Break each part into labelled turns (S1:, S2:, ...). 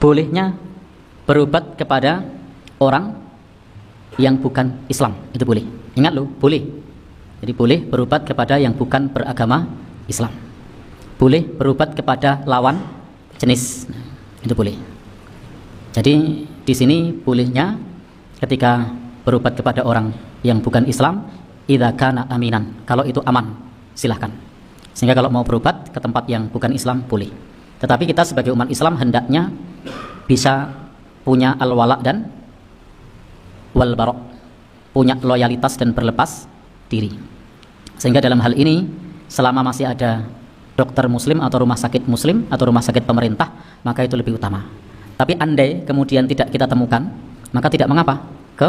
S1: bolehnya berobat kepada orang yang bukan Islam, itu boleh. Ingat loh, boleh. Jadi boleh berobat kepada yang bukan beragama Islam. Boleh berobat kepada lawan jenis, itu boleh. Jadi di sini bolehnya ketika berobat kepada orang yang bukan Islam, idza kana aminan, kalau itu aman, silahkan. Sehingga kalau mau berobat ke tempat yang bukan Islam boleh. Tetapi kita sebagai umat Islam hendaknya bisa punya al-wala dan wal-bara', punya loyalitas dan berlepas diri. Sehingga dalam hal ini selama masih ada dokter muslim atau rumah sakit muslim atau rumah sakit pemerintah, maka itu lebih utama. Tapi andai kemudian tidak kita temukan, maka tidak mengapa ke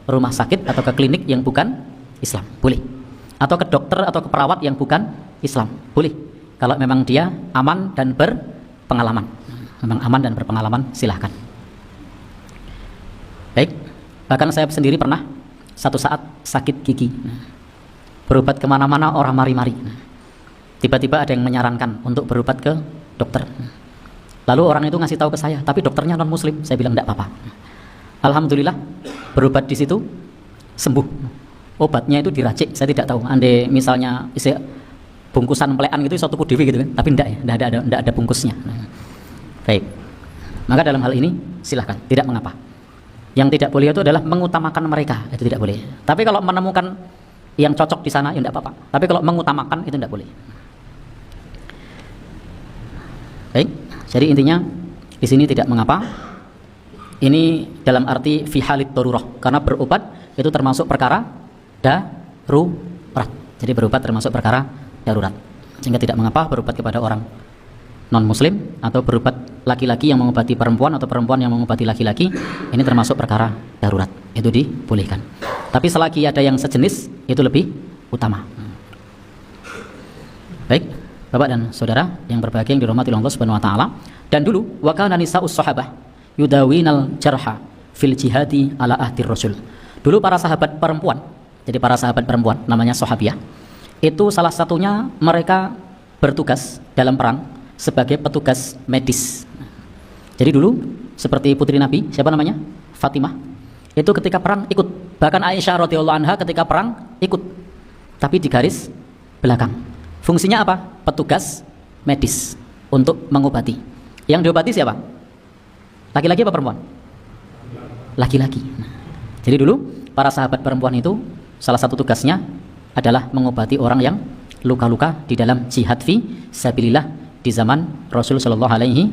S1: rumah sakit atau ke klinik yang bukan Islam, boleh. Atau ke dokter atau ke perawat yang bukan Islam, boleh. Kalau memang dia aman dan berpengalaman. Memang aman dan berpengalaman, silahkan. Baik, bahkan saya sendiri pernah satu saat sakit gigi, berobat kemana-mana orang mari-mari. Tiba-tiba ada yang menyarankan untuk berobat ke dokter. Lalu orang itu ngasih tahu ke saya, tapi dokternya non muslim. Saya bilang enggak apa-apa. Alhamdulillah berobat di situ sembuh. Obatnya itu diracik, saya tidak tahu. Andai misalnya isi bungkusan pelean gitu satu dewi gitu kan, tapi enggak ya, enggak ada bungkusnya. Baik. Maka dalam hal ini silahkan, tidak mengapa. Yang tidak boleh itu adalah mengutamakan mereka, itu tidak boleh. Tapi kalau menemukan yang cocok di sana ya enggak apa-apa. Tapi kalau mengutamakan itu enggak boleh. Baik. Jadi intinya di sini tidak mengapa. Ini dalam arti fi halit darurah, karena berobat itu termasuk perkara darurat. Jadi berobat termasuk perkara darurat. Sehingga tidak mengapa berobat kepada orang non muslim atau berobat laki-laki yang mengobati perempuan atau perempuan yang mengobati laki-laki, ini termasuk perkara darurat. Itu dibolehkan. Tapi selagi ada yang sejenis itu lebih utama. Baik, Bapak dan Saudara yang berbahagia yang dirahmati Allah Subhanahu wa taala. Dan dulu wa kana nisa'us sahabah yudawinal jarha fil jihadi ala ahdir rasul. Dulu para sahabat perempuan, jadi para sahabat perempuan namanya sahabiah, itu salah satunya mereka bertugas dalam perang sebagai petugas medis. Jadi dulu seperti putri Nabi, siapa namanya? Fatimah. Itu ketika perang ikut. Bahkan Aisyah radhiyallahu anha ketika perang ikut. Tapi di garis belakang. Fungsinya apa? Petugas medis untuk mengobati. Yang diobati siapa? Laki-laki apa perempuan? Laki-laki. Jadi dulu para sahabat perempuan itu salah satu tugasnya adalah mengobati orang yang luka-luka di dalam jihad fi sabilillah di zaman Rasul sallallahu alaihi